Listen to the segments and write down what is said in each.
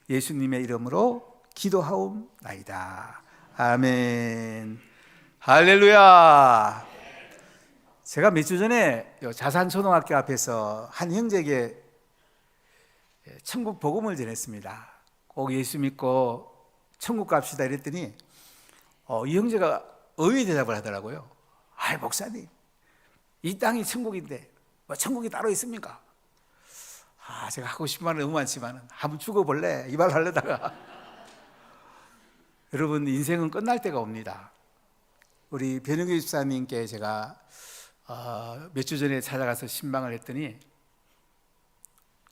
예수님의 이름으로 기도하옵나이다. 아멘. 할렐루야. 제가 몇 주 전에 자산초등학교 앞에서 한 형제에게 천국 복음을 전했습니다. 꼭 예수 믿고 천국 갑시다 이랬더니 이 형제가 의외의 대답을 하더라고요. 아이 목사님, 이 땅이 천국인데 뭐 천국이 따로 있습니까? 제가 하고 싶은 말은 너무 많지만 한번 죽어볼래 이 말 하려다가 여러분, 인생은 끝날 때가 옵니다. 우리 변영규 집사님께 제가 몇 주 전에 찾아가서 신방을 했더니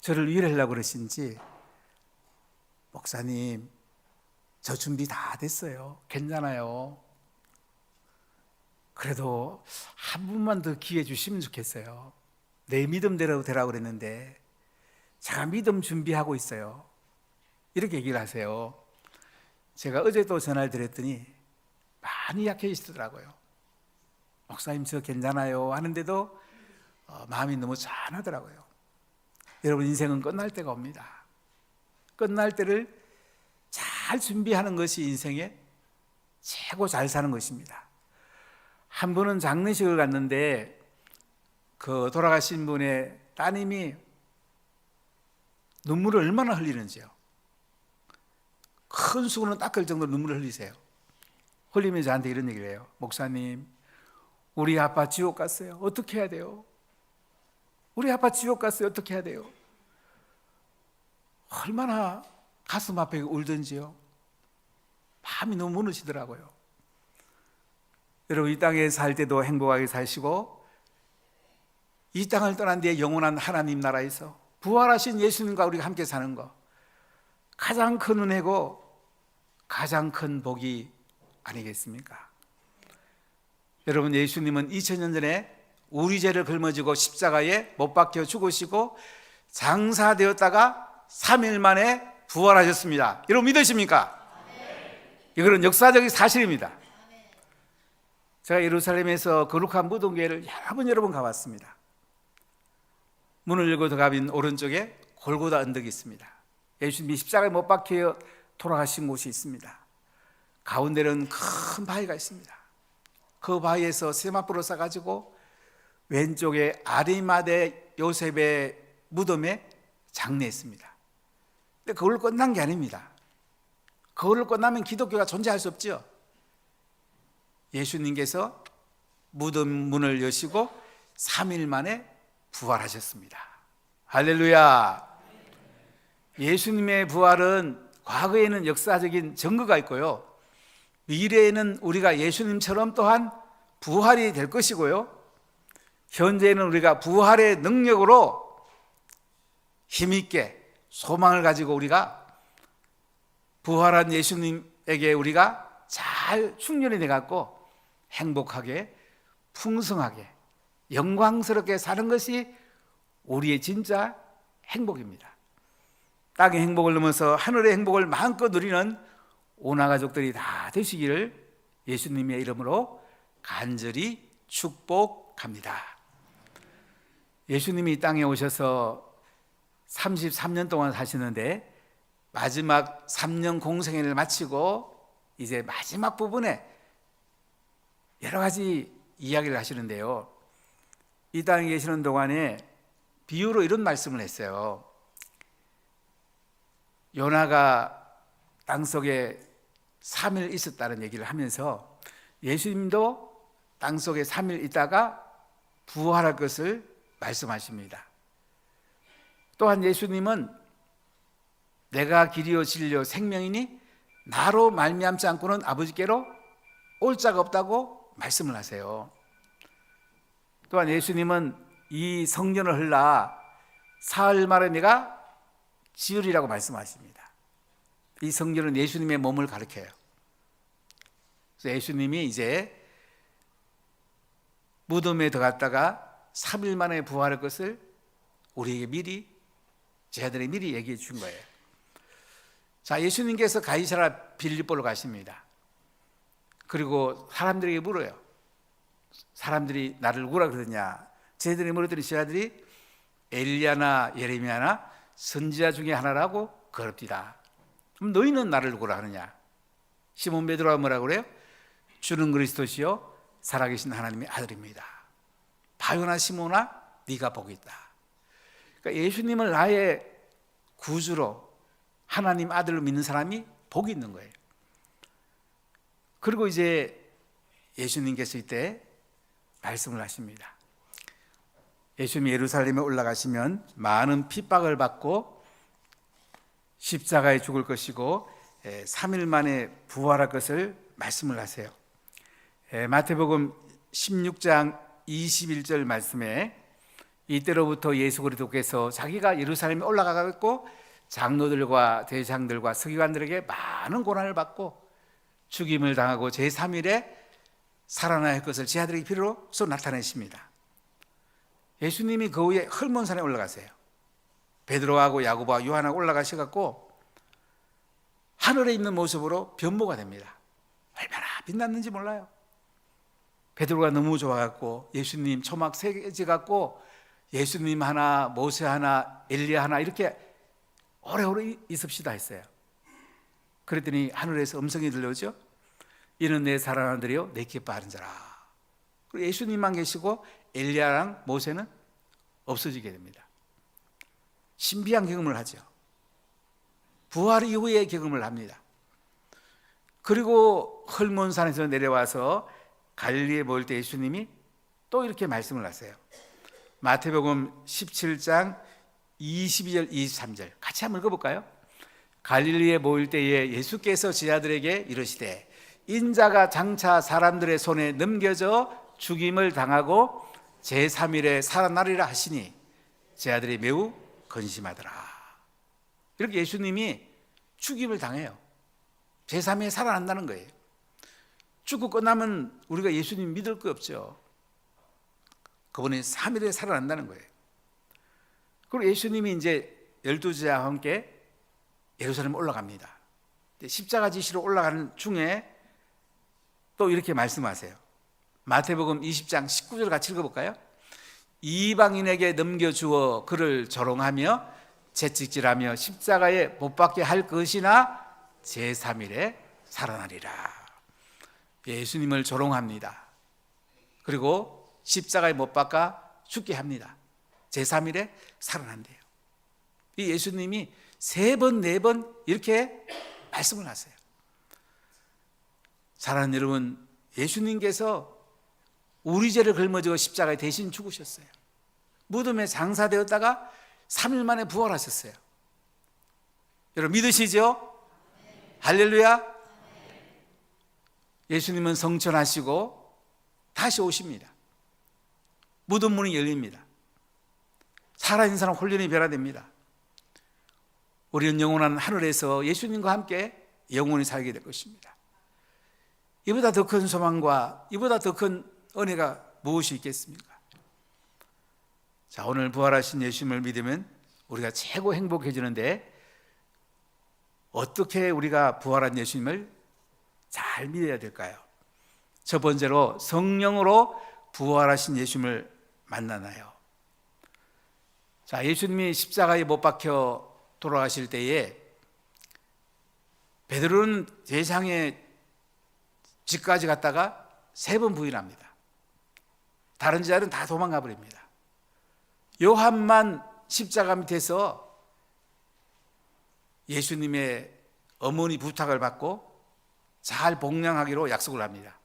저를 위로하려고 그러신지, 목사님 저 준비 다 됐어요. 괜찮아요. 그래도 한 번만 더 기회 주시면 좋겠어요. 내 믿음대로 되라고 그랬는데 제가 믿음 준비하고 있어요. 이렇게 얘기를 하세요. 제가 어제도 전화를 드렸더니 많이 약해지시더라고요. 목사님 저 괜찮아요 하는데도 마음이 너무 짠하더라고요. 여러분, 인생은 끝날 때가 옵니다. 끝날 때를 잘 준비하는 것이 인생의 최고 잘 사는 것입니다. 한 번은 장례식을 갔는데 그 돌아가신 분의 따님이 눈물을 얼마나 흘리는지요. 큰 수건은 닦을 정도로 눈물을 흘리세요. 흘리면서 저한테 이런 얘기를 해요. 목사님, 우리 아빠 지옥 갔어요. 어떻게 해야 돼요? 우리 아빠 지옥 갔어요. 어떻게 해야 돼요? 얼마나 가슴 아프게 울던지요. 마음이 너무 무너지더라고요. 여러분, 이 땅에 살 때도 행복하게 사시고 이 땅을 떠난 뒤에 영원한 하나님 나라에서 부활하신 예수님과 우리가 함께 사는 것, 가장 큰 은혜고 가장 큰 복이 아니겠습니까? 여러분, 예수님은 2000년 전에 우리 죄를 짊어지고 십자가에 못 박혀 죽으시고 장사되었다가 3일 만에 부활하셨습니다. 여러분 믿으십니까? 이거는 역사적인 사실입니다. 제가 예루살렘에서 거룩한 무덤교회를 여러 번 가봤습니다. 문을 열고 들어가면 오른쪽에 골고다 언덕이 있습니다. 예수님이 십자가에 못 박혀 돌아가신 곳이 있습니다. 가운데는 큰 바위가 있습니다. 그 바위에서 세마포를 싸가지고 왼쪽에 아리마대 요셉의 무덤에 장례했습니다. 근데 그걸로 끝난 게 아닙니다. 그걸로 끝나면 기독교가 존재할 수 없죠. 예수님께서 무덤 문을 여시고 3일 만에 부활하셨습니다. 할렐루야. 예수님의 부활은 과거에는 역사적인 증거가 있고요, 미래에는 우리가 예수님처럼 또한 부활이 될 것이고요, 현재는 우리가 부활의 능력으로 힘있게 소망을 가지고 우리가 부활한 예수님에게 우리가 잘 충전이 돼갖고 행복하게 풍성하게 영광스럽게 사는 것이 우리의 진짜 행복입니다. 땅의 행복을 넘어서 하늘의 행복을 마음껏 누리는 오나 가족들이 다 되시기를 예수님의 이름으로 간절히 축복합니다. 예수님이 이 땅에 오셔서 33년 동안 사시는데 마지막 3년 공생애를 마치고 이제 마지막 부분에 여러 가지 이야기를 하시는데요, 이 땅에 계시는 동안에 비유로 이런 말씀을 했어요. 요나가 땅속에 3일 있었다는 얘기를 하면서 예수님도 땅속에 3일 있다가 부활할 것을 말씀하십니다. 또한 예수님은 내가 길이요 진리요 생명이니 나로 말미암지 않고는 아버지께로 올 자가 없다고 말씀을 하세요. 또한 예수님은 이 성전을 흘러 사흘 만에 내가 지으리라고 말씀하십니다. 이 성전은 예수님의 몸을 가리켜요. 그래서 예수님이 이제 무덤에 들어갔다가 3일 만에 부활할 것을 우리에게 미리, 제자들이 미리 얘기해 준 거예요. 자, 예수님께서 가이사랴 빌립보로 가십니다. 그리고 사람들에게 물어요. 사람들이 나를 누구라 그러냐? 제자들이 물었더니 제자들이 엘리야나 예레미야나 선지자 중에 하나라고 그럽디다. 그럼 너희는 나를 누구라 하느냐? 시몬 베드로가 뭐라고 그래요? 주는 그리스도시요 살아계신 하나님의 아들입니다. 바요나 시몬아, 네가 복이 있다. 그러니까 예수님을 나의 구주로 하나님 아들로 믿는 사람이 복이 있는 거예요. 그리고 이제 예수님께서 이때 말씀을 하십니다. 예수님이 예루살렘에 올라가시면 많은 핍박을 받고 십자가에 죽을 것이고 3일 만에 부활할 것을 말씀을 하세요. 마태복음 16장 21절 말씀에 이때로부터 예수 그리스도께서 자기가 예루살렘에 올라가고 장로들과 대장들과 서기관들에게 많은 고난을 받고 죽임을 당하고 제3일에 살아나야 할 것을 제 아들에게 비로소 나타내십니다. 예수님이 그 후에 헐몬산에 올라가세요. 베드로하고 야고보와 요한하고 올라가셔갖고 하늘에 있는 모습으로 변모가 됩니다. 얼마나 빛났는지 몰라요. 베드로가 너무 좋아갖고 예수님 초막 3개 갖고 예수님 하나, 모세 하나, 엘리야 하나 이렇게 오래오래 있읍시다 했어요. 그랬더니 하늘에서 음성이 들려오죠. 이는 내 사랑하는 아들이요 내 기뻐하는 자라. 그리고 예수님만 계시고 엘리야랑 모세는 없어지게 됩니다. 신비한 경험을 하죠. 부활 이후에 경험을 합니다. 그리고 헐몬산에서 내려와서 갈릴리에 모일 때 예수님이 또 이렇게 말씀을 하세요. 마태복음 17장 22절 23절 같이 한번 읽어볼까요? 갈릴리에 모일 때에 예수께서 제자들에게 이르시되 인자가 장차 사람들의 손에 넘겨져 죽임을 당하고 제3일에 살아나리라 하시니 제자들이 매우 근심하더라. 이렇게 예수님이 죽임을 당해요. 제3일에 살아난다는 거예요. 죽고 끝나면 우리가 예수님 믿을 거 없죠. 그분이 3일에 살아난다는 거예요. 그리고 예수님이 이제 12제자와 함께 예루살렘 올라갑니다. 십자가 지시로 올라가는 중에 또 이렇게 말씀하세요. 마태복음 20장 19절 같이 읽어볼까요? 이방인에게 넘겨주어 그를 조롱하며 채찍질하며 십자가에 못 박게 할 것이나 제3일에 살아나리라. 예수님을 조롱합니다. 그리고 십자가에 못 박아 죽게 합니다. 제3일에 살아난대요. 이 예수님이 3번, 4번 이렇게 말씀을 하세요. 사랑하는 여러분, 예수님께서 우리 죄를 걸머지고 십자가에 대신 죽으셨어요. 무덤에 장사되었다가 3일 만에 부활하셨어요. 여러분 믿으시죠? 할렐루야. 예수님은 성천하시고 다시 오십니다. 무덤 문이 열립니다. 살아있는 사람 혼련이 변화됩니다. 우리는 영원한 하늘에서 예수님과 함께 영원히 살게 될 것입니다. 이보다 더 큰 소망과 이보다 더 큰 은혜가 무엇이 있겠습니까? 자, 오늘 부활하신 예수님을 믿으면 우리가 최고 행복해지는데 어떻게 우리가 부활한 예수님을 잘 믿어야 될까요? 첫 번째로 성령으로 부활하신 예수님을 만나나요? 자, 예수님이 십자가에 못 박혀 돌아가실 때에 베드로는 대장의 집까지 갔다가 3번 부인합니다. 다른 제자들은 다 도망가 버립니다. 요한만 십자가 밑에서 예수님의 어머니 부탁을 받고 잘 복양하기로 약속을 합니다.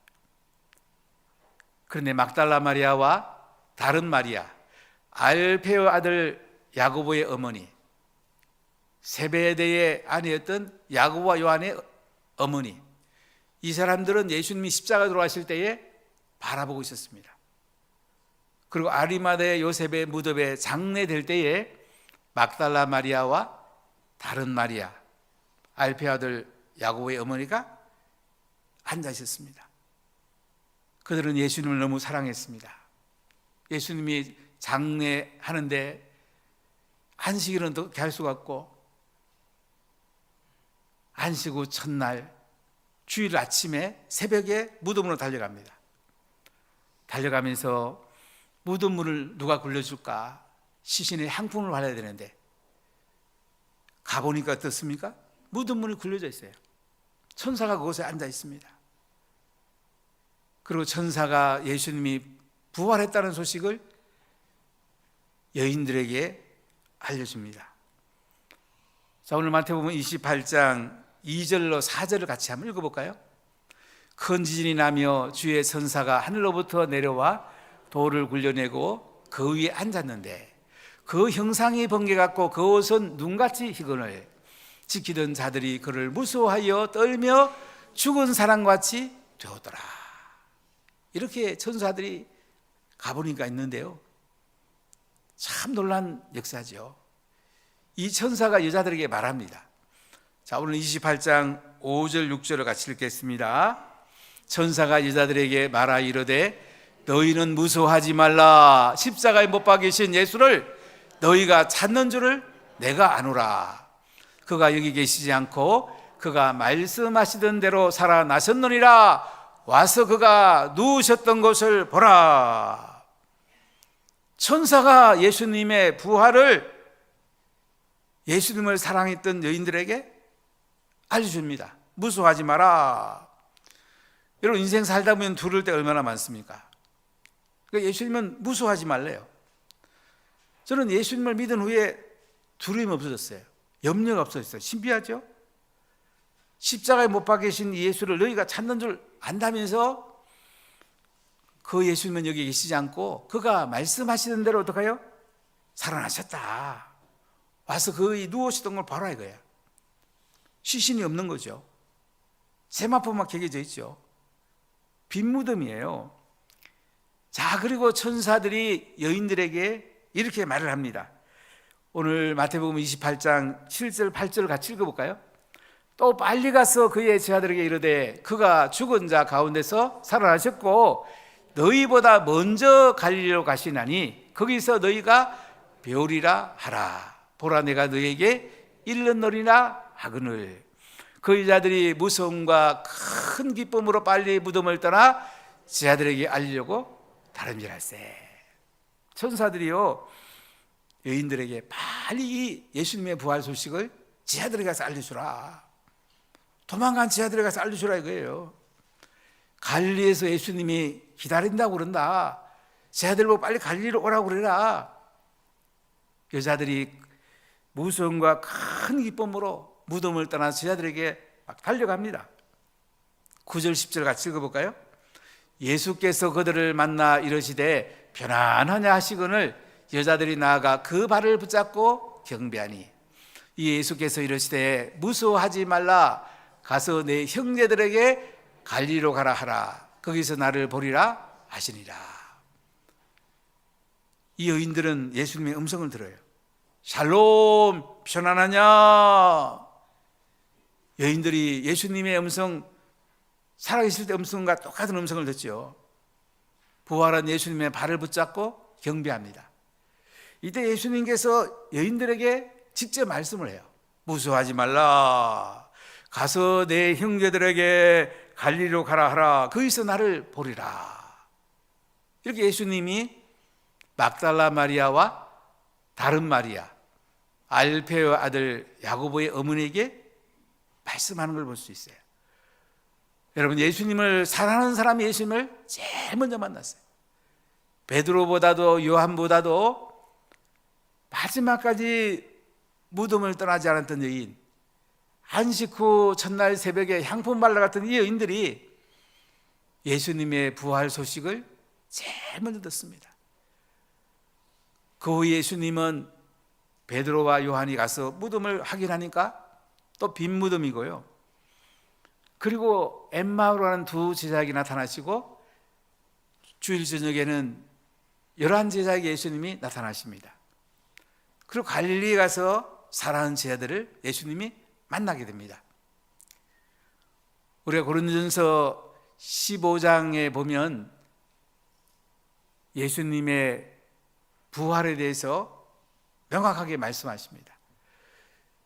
그런데 막달라 마리아와 다른 마리아, 알페오 아들 야고보의 어머니, 세베대의 아내였던 야고보와 요한의 어머니, 이 사람들은 예수님이 십자가 돌아가실 때에 바라보고 있었습니다. 그리고 아리마다의 요셉의 무덤에 장례될 때에 막달라 마리아와 다른 마리아, 알페오 아들 야고보의 어머니가 앉아 있었습니다. 그들은 예수님을 너무 사랑했습니다. 예수님이 장례하는데 안식일은 더 할 수가 없고 안식 후 첫날 주일 아침에 새벽에 무덤으로 달려갑니다. 달려가면서 무덤문을 누가 굴려줄까 시신의 향품을 발라야 되는데 가보니까 어떻습니까? 무덤 문이 굴려져 있어요. 천사가 그곳에 앉아 있습니다. 그리고 천사가 예수님이 부활했다는 소식을 여인들에게 알려줍니다. 자, 오늘 마태복음 28장 2절로 4절을 같이 한번 읽어볼까요? 큰 지진이 나며 주의 천사가 하늘로부터 내려와 돌을 굴려내고 그 위에 앉았는데 그 형상이 번개 같고 그 옷은 눈같이 희건을 지키던 자들이 그를 무서워하여 떨며 죽은 사람같이 되었더라. 이렇게 천사들이 가보니까 있는데요, 참 놀란 역사죠. 이 천사가 여자들에게 말합니다. 자, 오늘 28장 5절 6절을 같이 읽겠습니다. 천사가 여자들에게 말하 이르되 너희는 무서워하지 말라. 십자가에 못 박이신 예수를 너희가 찾는 줄을 내가 아노라. 그가 여기 계시지 않고 그가 말씀하시던 대로 살아나셨느니라. 와서 그가 누우셨던 곳을 보라. 천사가 예수님의 부활을, 예수님을 사랑했던 여인들에게 알려줍니다. 무서워하지 마라. 여러분, 인생 살다 보면 두려울 때 얼마나 많습니까? 그러니까 예수님은 무서워하지 말래요. 저는 예수님을 믿은 후에 두려움이 없어졌어요. 염려가 없어졌어요. 신비하죠? 십자가에 못 박히신 예수를 너희가 찾는 줄 안다면서 그 예수님은 여기 계시지 않고 그가 말씀하시던 대로 어떡해요? 살아나셨다. 와서 그의 누우시던 걸 봐라 이거야. 시신이 없는 거죠. 세마포만 개겨져 있죠. 빈 무덤이에요. 자, 그리고 천사들이 여인들에게 이렇게 말을 합니다. 오늘 마태복음 28장 7절 8절을 같이 읽어볼까요? 또 빨리 가서 그의 제자들에게 이르되 그가 죽은 자 가운데서 살아나셨고 너희보다 먼저 갈릴리로 가시나니 거기서 너희가 배우리라 하라. 보라, 내가 너희에게 일렀노리나 하거늘. 그 여자들이 무서움과 큰 기쁨으로 빨리 무덤을 떠나 제자들에게 알리려고 다름질할세. 천사들이요, 여인들에게 빨리 이 예수님의 부활 소식을 제자들에게 가서 알려주라. 도망간 제자들에게 가서 알려주라 이거예요. 갈릴리에서 예수님이 기다린다고 그런다. 제자들 보고 빨리 갈릴리로 오라고 그래라. 여자들이 무서움과 큰 기쁨으로 무덤을 떠나 제자들에게 막 달려갑니다. 9절 10절 같이 읽어볼까요? 예수께서 그들을 만나 이르시되 편안하냐 하시거늘 여자들이 나아가 그 발을 붙잡고 경배하니 이 예수께서 이르시되 무서워하지 말라. 가서 내 형제들에게 갈릴리로 가라 하라. 거기서 나를 보리라 하시니라. 이 여인들은 예수님의 음성을 들어요. 샬롬, 편안하냐? 여인들이 예수님의 음성, 살아계실 때 음성과 똑같은 음성을 듣죠. 부활한 예수님의 발을 붙잡고 경배합니다. 이때 예수님께서 여인들에게 직접 말씀을 해요. 무서워하지 말라. 가서 내 형제들에게 갈릴리로 가라 하라. 거기서 나를 보리라. 이렇게 예수님이 막달라 마리아와 다른 마리아, 알페의 아들 야고보의 어머니에게 말씀하는 걸 볼 수 있어요. 여러분, 예수님을 사랑하는 사람이 예수님을 제일 먼저 만났어요. 베드로보다도 요한보다도 마지막까지 무덤을 떠나지 않았던 여인, 안식 후 첫날 새벽에 향품 발라 같은 이 여인들이 예수님의 부활 소식을 제일 먼저 듣습니다. 그 후 예수님은 베드로와 요한이 가서 무덤을 확인하니까 또 빈 무덤이고요. 그리고 엠마오라는 두 제자에게 나타나시고 주일 저녁에는 11제자에게 예수님이 나타나십니다. 그리고 갈릴리에 가서 사랑하는 제자들을 예수님이 만나게 됩니다. 우리가 고린도전서 15장에 보면 예수님의 부활에 대해서 명확하게 말씀하십니다.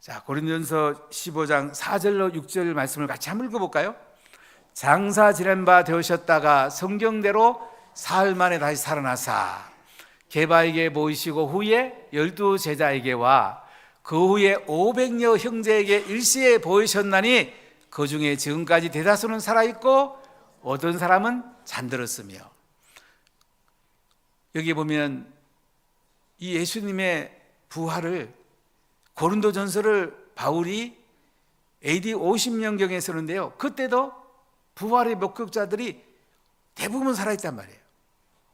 자, 고린도전서 15장 4절로 6절 말씀을 같이 한번 읽어볼까요? 장사 지낸 바 되셨다가 성경대로 사흘 만에 다시 살아나사 게바에게 보이시고 후에 12 제자에게와 그 후에 500여 형제에게 일시에 보이셨나니 그 중에 지금까지 대다수는 살아있고 어떤 사람은 잠들었으며. 여기 보면 이 예수님의 부활을, 고린도전서를 바울이 AD 50년경에 쓰는데요, 그때도 부활의 목격자들이 대부분 살아있단 말이에요.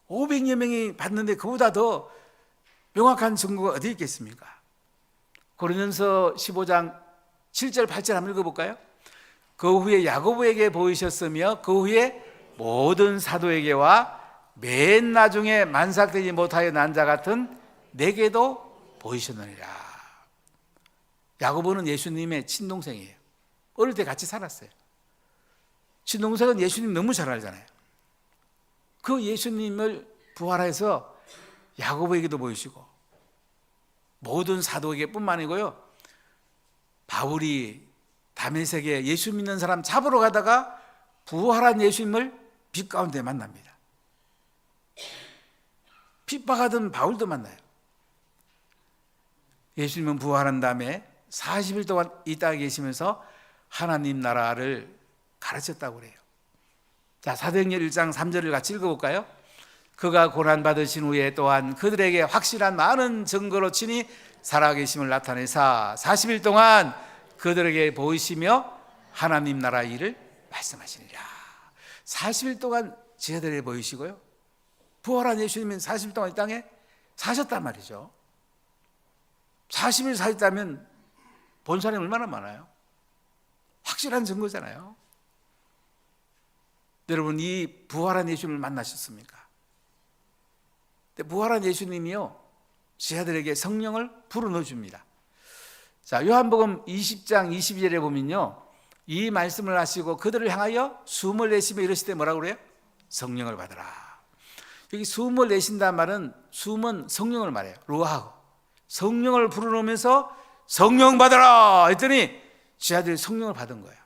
500여 명이 봤는데 그보다 더 명확한 증거가 어디 있겠습니까? 고린도전서 15장 7절 8절 한번 읽어볼까요? 그 후에 야고보에게 보이셨으며 그 후에 모든 사도에게와 맨 나중에 만삭되지 못하여 난 자 같은 내게도 보이셨느니라. 야고보는 예수님의 친동생이에요. 어릴 때 같이 살았어요. 친동생은 예수님 너무 잘 알잖아요. 그 예수님을 부활해서 야고보에게도 보이시고 모든 사도에게 뿐만 아니고요, 바울이 다메섹에 예수 믿는 사람 잡으러 가다가 부활한 예수님을 빛 가운데 만납니다. 핍박하던 바울도 만나요. 예수님은 부활한 다음에 40일 동안 이 땅에 계시면서 하나님 나라를 가르쳤다고 그래요. 자, 사도행전 1장 3절을 같이 읽어볼까요? 그가 고난받으신 후에 또한 그들에게 확실한 많은 증거로 친히 살아계심을 나타내사 40일 동안 그들에게 보이시며 하나님 나라 일을 말씀하시니라. 40일 동안 제자들에게 보이시고요, 부활한 예수님은 40일 동안 이 땅에 사셨단 말이죠. 40일 사셨다면 본 사람이 얼마나 많아요? 확실한 증거잖아요. 여러분, 이 부활한 예수님을 만나셨습니까? 부활한 예수님이요, 제자들에게 성령을 불어넣어 줍니다. 자, 요한복음 20장 22절에 보면요, 이 말씀을 하시고 그들을 향하여 숨을 내쉬며 이러실 때 뭐라고 그래요? 성령을 받으라. 여기 숨을 내쉰다는 말은, 숨은 성령을 말해요. 루아흐. 성령을 불어넣으면서 성령 받으라 했더니 제자들이 성령을 받은 거예요.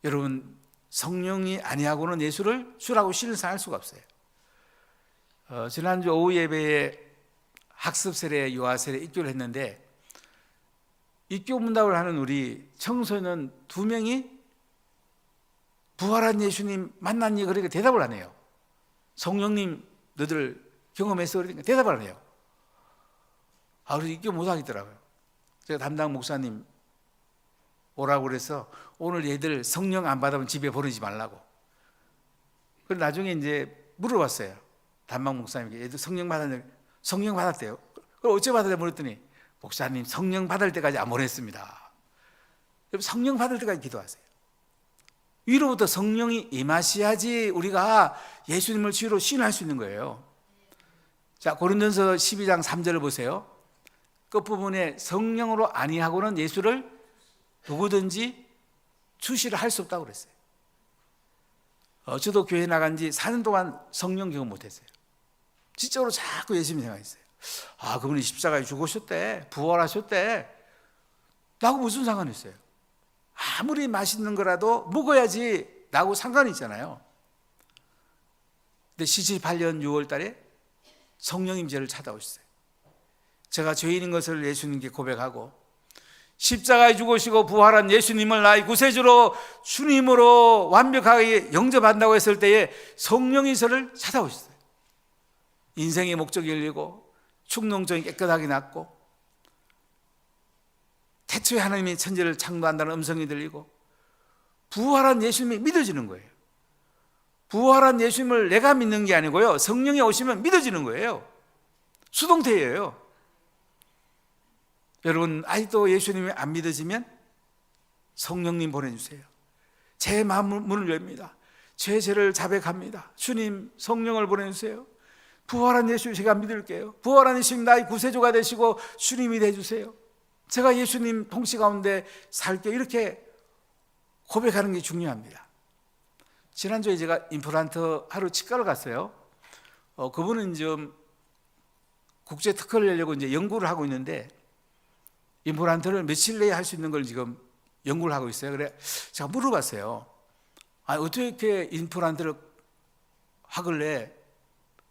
여러분, 성령이 아니하고는 예수를 주라고 신을할 수가 없어요. 지난주 오후 예배에 학습 세례, 유아 세례 입교를 했는데, 입교 문답을 하는 우리 청소년 2명이 부활한 예수님 만났니? 그러니까 대답을 안 해요. 성령님 너들 경험했어? 그러니까 대답을 안 해요. 그래서 입교 못 하겠더라고요. 제가 담당 목사님 오라고 그래서 오늘 얘들 성령 안 받으면 집에 보내지 말라고. 그래서 나중에 이제 물어봤어요. 담당 목사님께 얘들 성령 받았는데, 성령 받았대요. 그럼 어째 받았냐 물었더니, 목사님 성령 받을 때까지 안 보냈습니다. 성령 받을 때까지 기도하세요. 위로부터 성령이 임하셔야지 우리가 예수님을 주로 신뢰할 수 있는 거예요. 자, 고린도전서 12장 3절을 보세요. 끝부분에 성령으로 아니하고는 예수를 누구든지 주시를 할 수 없다고 그랬어요. 저도 교회 나간 지 4년 동안 성령 경험 못했어요. 지적으로 자꾸 예수님 생각했어요. 그분이 십자가에 죽으셨대, 부활하셨대. 나하고 무슨 상관이 있어요? 아무리 맛있는 거라도 먹어야지 나하고 상관이 있잖아요. 근데 78년 6월 달에 성령님 저를 찾아오셨어요. 제가 죄인인 것을 예수님께 고백하고 십자가에 죽으시고 부활한 예수님을 나의 구세주로 주님으로 완벽하게 영접한다고 했을 때에 성령이 저를 찾아오셨어요. 인생의 목적이 열리고 충동적이 깨끗하게 났고 태초에 하나님이 천지를 창조한다는 음성이 들리고 부활한 예수님이 믿어지는 거예요. 부활한 예수님을 내가 믿는 게 아니고요, 성령이 오시면 믿어지는 거예요. 수동태예요. 여러분, 아직도 예수님이 안 믿어지면 성령님 보내주세요. 제 마음 문을 엽니다. 제 죄를 자백합니다. 주님, 성령을 보내주세요. 부활한 예수 제가 믿을게요. 부활한 예수님 나의 구세주가 되시고 주님이 되주세요. 제가 예수님 통치 가운데 살게요. 이렇게 고백하는 게 중요합니다. 지난주에 제가 임플란트 하루 치과를 갔어요. 그분은 좀 국제 특허를 내려고 이제 연구를 하고 있는데, 임플란트를 며칠 내에 할 수 있는 걸 지금 연구를 하고 있어요. 그래 제가 물어봤어요. 어떻게 이렇게 임플란트를 하길래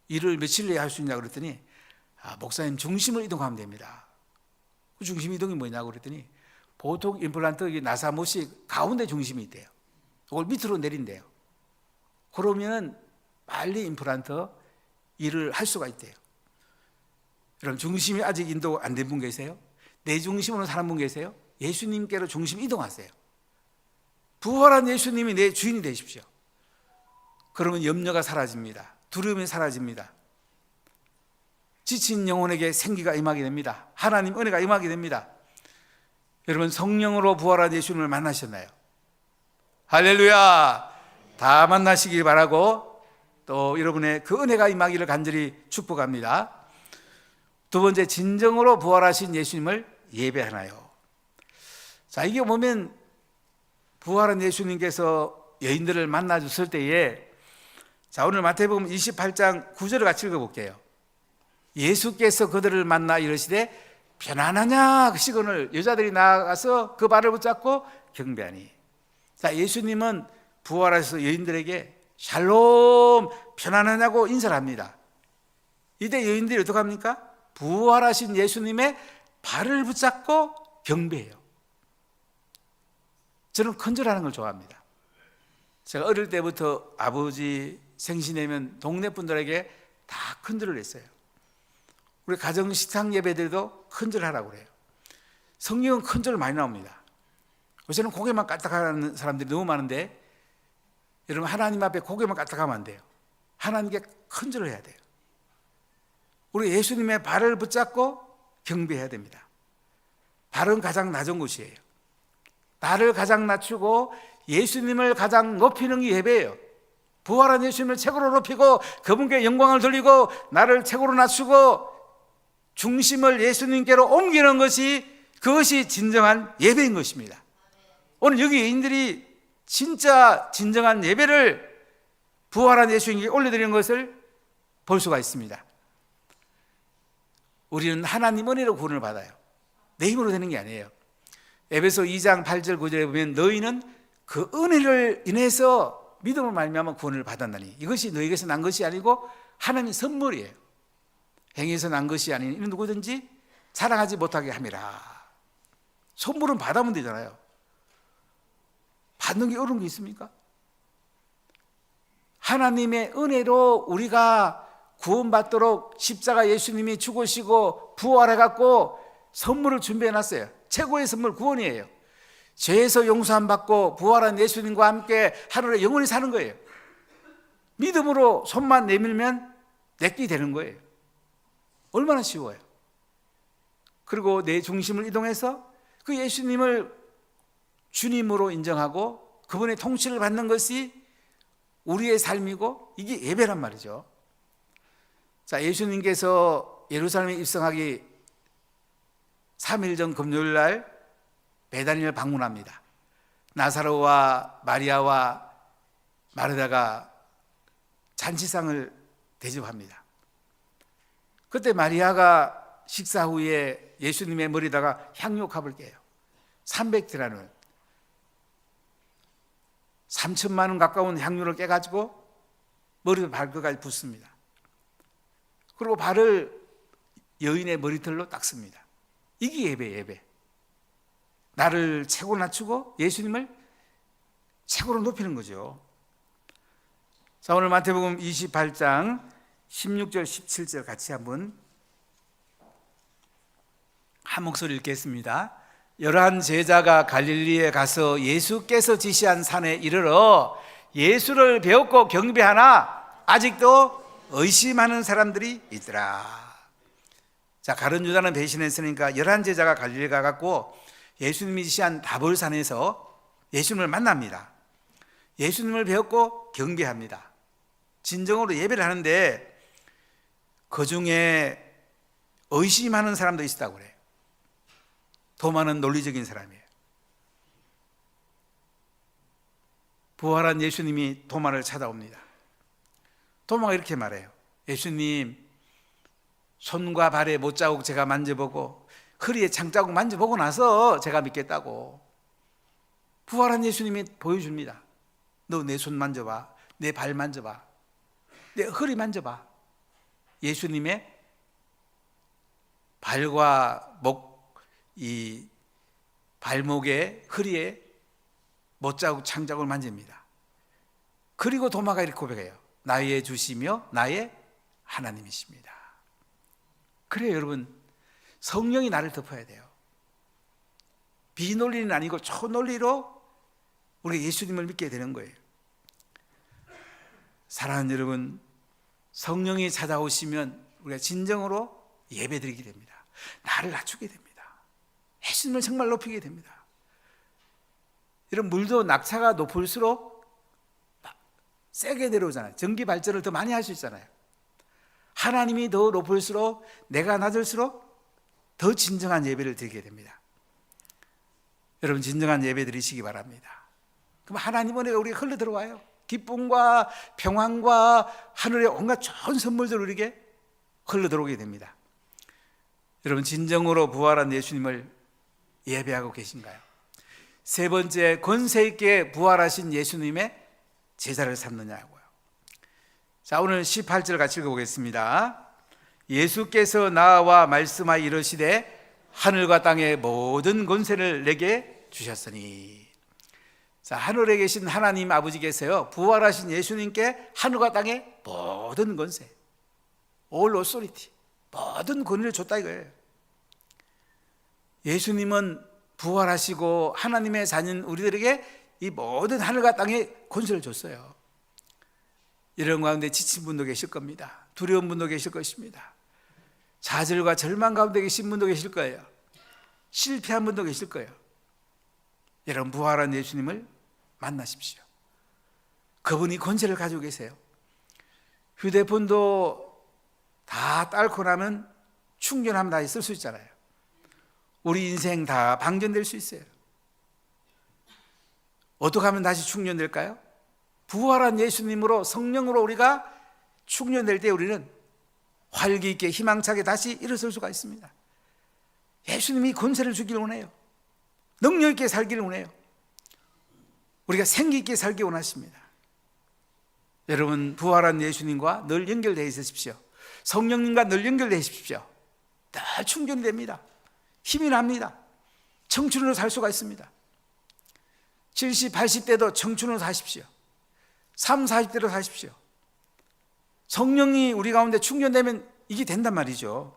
일을 며칠 내에 할 수 있냐 그랬더니, 목사님 중심을 이동하면 됩니다. 그 중심 이동이 뭐냐고 그랬더니 보통 임플란트 나사못이 가운데 중심이 있대요. 그걸 밑으로 내린대요. 그러면 빨리 임플란트 일을 할 수가 있대요. 여러분 중심이 아직 인도 안 된 분 계세요? 내 중심으로 사는 분 계세요? 예수님께로 중심 이동하세요. 부활한 예수님이 내 주인이 되십시오. 그러면 염려가 사라집니다. 두려움이 사라집니다. 지친 영혼에게 생기가 임하게 됩니다. 하나님 은혜가 임하게 됩니다. 여러분 성령으로 부활한 예수님을 만나셨나요? 할렐루야! 다 만나시길 바라고 또 여러분의 그 은혜가 임하기를 간절히 축복합니다. 두 번째, 진정으로 부활하신 예수님을 예배하나요? 자, 이게 보면 부활한 예수님께서 여인들을 만나 줬을 때에, 자, 오늘 마태복음 28장 9절을 같이 읽어볼게요. 예수께서 그들을 만나 이르시되 편안하냐 그 시건을 여자들이 나가서 그 발을 붙잡고 경배하니. 자, 예수님은 부활하셔서 여인들에게 샬롬 편안하냐고 인사를 합니다. 이때 여인들이 어떻게 합니까? 부활하신 예수님의 발을 붙잡고 경배해요. 저는 큰절하는 걸 좋아합니다. 제가 어릴 때부터 아버지 생신내면 동네 분들에게 다 큰절을 했어요. 우리 가정 식탁 예배들도 큰절하라고 그래요. 성경은 큰절 많이 나옵니다. 요새는 고개만 까딱하는 사람들이 너무 많은데, 여러분 하나님 앞에 고개만 까딱하면 안 돼요. 하나님께 큰절을 해야 돼요. 우리 예수님의 발을 붙잡고 경배해야 됩니다. 발은 가장 낮은 곳이에요. 나를 가장 낮추고 예수님을 가장 높이는 게 예배예요. 부활한 예수님을 최고로 높이고 그분께 영광을 돌리고 나를 최고로 낮추고 중심을 예수님께로 옮기는 것이, 그것이 진정한 예배인 것입니다. 오늘 여기 여인들이 진짜 진정한 예배를 부활한 예수님께 올려드리는 것을 볼 수가 있습니다. 우리는 하나님 은혜로 구원을 받아요. 내 힘으로 되는 게 아니에요. 에베소 2장 8절 9절에 보면 너희는 그 은혜를 인해서 믿음을 말미암아 구원을 받았나니 이것이 너희에게서 난 것이 아니고 하나님의 선물이에요. 행위에서 난 것이 아닌 이는 누구든지 자랑하지 못하게 함이라. 선물은 받으면 되잖아요. 받는 게 어려운 게 있습니까? 하나님의 은혜로 우리가 구원받도록 십자가 예수님이 죽으시고 부활해갖고 선물을 준비해놨어요. 최고의 선물 구원이에요. 죄에서 용서함 받고 부활한 예수님과 함께 하늘에 영원히 사는 거예요. 믿음으로 손만 내밀면 내게 되는 거예요. 얼마나 쉬워요. 그리고 내 중심을 이동해서 그 예수님을 주님으로 인정하고 그분의 통치를 받는 것이 우리의 삶이고 이게 예배란 말이죠. 자, 예수님께서 예루살렘에 입성하기 3일 전 금요일 날 베다니를 방문합니다. 나사로와 마리아와 마르다가 잔치상을 대접합니다. 그때 마리아가 식사 후에 예수님의 머리다가 향유값을 깨요. 300드라는 3천만 원 가까운 향유를 깨가지고 머리 발끝까지 붓습니다. 그리고 발을 여인의 머리털로 닦습니다. 이게 예배. 나를 최고 낮추고 예수님을 최고로 높이는 거죠. 자, 오늘 마태복음 28장 16절 17절 같이 한번 한 목소리 읽겠습니다. 11 제자가 갈릴리에 가서 예수께서 지시한 산에 이르러 예수를 배웠고 경배하나 아직도 의심하는 사람들이 있더라. 자, 가룟 유다는 배신했으니까 11 제자가 갈릴리에 가갖고 예수님이 지시한 다볼산에서 예수님을 만납니다. 예수님을 배웠고 경배합니다. 진정으로 예배를 하는데 그 중에 의심하는 사람도 있다고 그래요. 도마는 논리적인 사람이에요. 부활한 예수님이 도마를 찾아옵니다. 도마가 이렇게 말해요. 예수님, 손과 발에 못자국 제가 만져보고 허리에 창자국 만져보고 나서 제가 믿겠다고. 부활한 예수님이 보여줍니다. 너 내 손 만져봐, 내 발 만져봐, 내 허리 만져봐. 예수님의 발과 이 발목에 허리에 못자국 창자국을 만집니다. 그리고 도마가 이렇게 고백해요. 나의 주시며 나의 하나님이십니다. 그래요, 여러분. 성령이 나를 덮어야 돼요. 비논리는 아니고 초논리로 우리가 예수님을 믿게 되는 거예요. 사랑하는 여러분, 성령이 찾아오시면 우리가 진정으로 예배드리게 됩니다. 나를 낮추게 됩니다. 예수님을 정말 높이게 됩니다. 이런 물도 낙차가 높을수록 세게 내려오잖아요. 전기 발전을 더 많이 할 수 있잖아요. 하나님이 더 높을수록 내가 낮을수록 더 진정한 예배를 드리게 됩니다. 여러분, 진정한 예배 드리시기 바랍니다. 그럼 하나님 은혜가 우리가 흘러 들어와요. 기쁨과 평안과 하늘의 온갖 좋은 선물들 우리에게 흘러 들어오게 됩니다. 여러분, 진정으로 부활한 예수님을 예배하고 계신가요? 세 번째, 권세 있게 부활하신 예수님의 제자를 삼느냐고요. 자, 오늘 18절 같이 읽어보겠습니다. 예수께서 나와 말씀하여 이르시되 하늘과 땅의 모든 권세를 내게 주셨으니. 자, 하늘에 계신 하나님 아버지께서요, 부활하신 예수님께 하늘과 땅의 모든 권세, all authority, 모든 권위를 줬다 이거예요. 예수님은 부활하시고 하나님의 자녀인 우리들에게 이 모든 하늘과 땅의 권세를 줬어요. 이런 가운데 지친 분도 계실 겁니다. 두려운 분도 계실 것입니다. 좌절과 절망 가운데 계신 분도 계실 거예요. 실패한 분도 계실 거예요. 여러분, 부활한 예수님을 만나십시오. 그분이 권세를 가지고 계세요. 휴대폰도 다 딸고 나면 충전하면 다 쓸 수 있잖아요. 우리 인생 다 방전될 수 있어요. 어떻게 하면 다시 충전될까요? 부활한 예수님으로, 성령으로 우리가 충전될 때 우리는 활기 있게 희망차게 다시 일어설 수가 있습니다. 예수님이 권세를 주기를 원해요. 능력 있게 살기를 원해요. 우리가 생기 있게 살기 원하십니다. 여러분, 부활한 예수님과 늘 연결되어 있으십시오. 성령님과 늘 연결되어 있으십시오. 늘 충전됩니다. 힘이 납니다. 청춘으로 살 수가 있습니다. 70, 80대도 청춘으로 사십시오. 30, 40대로 사십시오. 성령이 우리 가운데 충전되면 이게 된단 말이죠.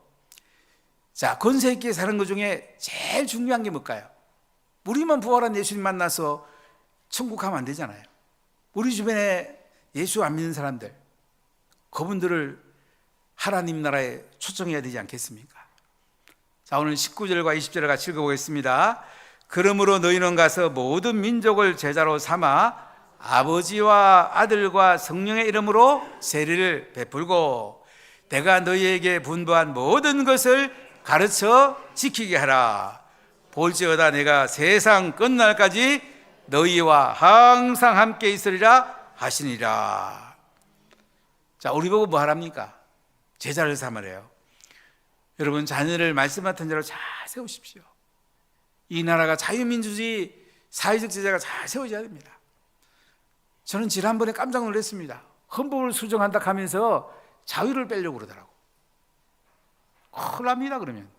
자, 권세 있게 사는 것 중에 제일 중요한 게 뭘까요? 우리만 부활한 예수님 만나서 천국 가면 안 되잖아요. 우리 주변에 예수 안 믿는 사람들, 그분들을 하나님 나라에 초청해야 되지 않겠습니까? 자, 오늘 19절과 20절을 같이 읽어보겠습니다. 그러므로 너희는 가서 모든 민족을 제자로 삼아 아버지와 아들과 성령의 이름으로 세례를 베풀고 내가 너희에게 분부한 모든 것을 가르쳐 지키게 하라. 볼지어다 내가 세상 끝날까지 너희와 항상 함께 있으리라 하시니라. 자, 우리 보고 뭐 하랍니까? 제자를 삼으래요. 여러분, 자녀를 말씀 같은 대로 잘 세우십시오. 이 나라가 자유민주주의 사회적 제자가 잘 세워져야 됩니다. 저는 지난번에 깜짝 놀랐습니다. 헌법을 수정한다 하면서 자유를 빼려고 그러더라고. 큰일 납니다. 그러면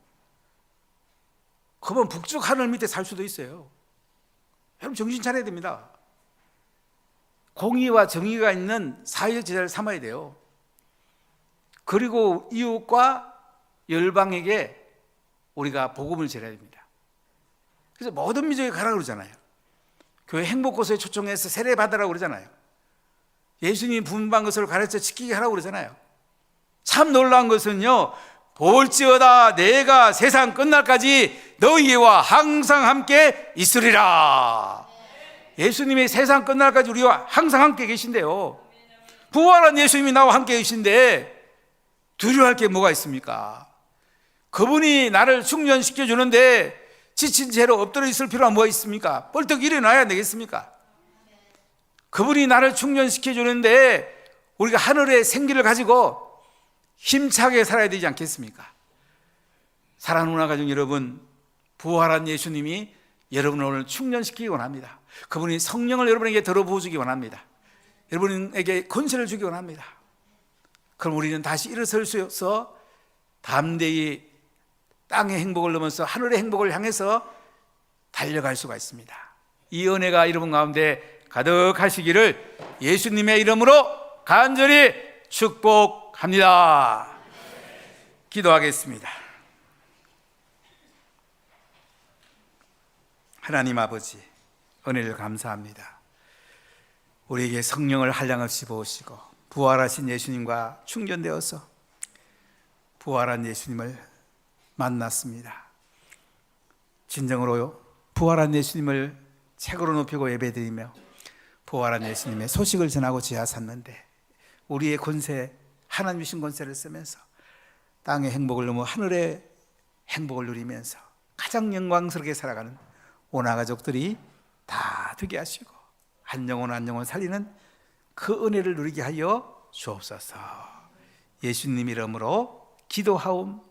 북쪽 하늘 밑에 살 수도 있어요. 여러분, 정신 차려야 됩니다. 공의와 정의가 있는 사회적 제자를 삼아야 돼요. 그리고 이웃과 열방에게 우리가 복음을 전해야 됩니다. 그래서 모든 민족에 가라고 그러잖아요. 교회 행복고소에 초청해서 세례 받으라고 그러잖아요. 예수님이 분부한 것을 가르쳐 지키게 하라고 그러잖아요. 참 놀라운 것은요, 볼지어다 내가 세상 끝날까지 너희와 항상 함께 있으리라. 예수님이 세상 끝날까지 우리와 항상 함께 계신데요, 부활한 예수님이 나와 함께 계신데 두려워할 게 뭐가 있습니까? 그분이 나를 충전시켜 주는데 지친 채로 엎드려 있을 필요가 뭐가 있습니까? 벌떡 일어나야 되겠습니까? 그분이 나를 충전시켜 주는데 우리가 하늘의 생기를 가지고 힘차게 살아야 되지 않겠습니까? 사랑하는 문화가족 여러분, 부활한 예수님이 여러분을 오늘 충전시키기 원합니다. 그분이 성령을 여러분에게 들어 부어주기 원합니다. 여러분에게 권세를 주기 원합니다. 그럼 우리는 다시 일어설 수 있어 담대히 땅의 행복을 넘어서 하늘의 행복을 향해서 달려갈 수가 있습니다. 이 은혜가 여러분 가운데 가득하시기를 예수님의 이름으로 간절히 축복합니다. 기도하겠습니다. 하나님 아버지, 은혜를 감사합니다. 우리에게 성령을 한량없이 부으시고 부활하신 예수님과 충전되어서 부활한 예수님을 만났습니다. 진정으로 부활한 예수님을 책으로 높이고 예배드리며 부활한 예수님의 소식을 전하고 지하 샀는데 우리의 권세, 하나님 주신 권세를 쓰면서 땅의 행복을 넘어 하늘의 행복을 누리면서 가장 영광스럽게 살아가는 오나 가족들이 다 되게 하시고 한 영혼 한 영혼 살리는 그 은혜를 누리게 하여 주옵소서. 예수님 이름으로 기도하옵.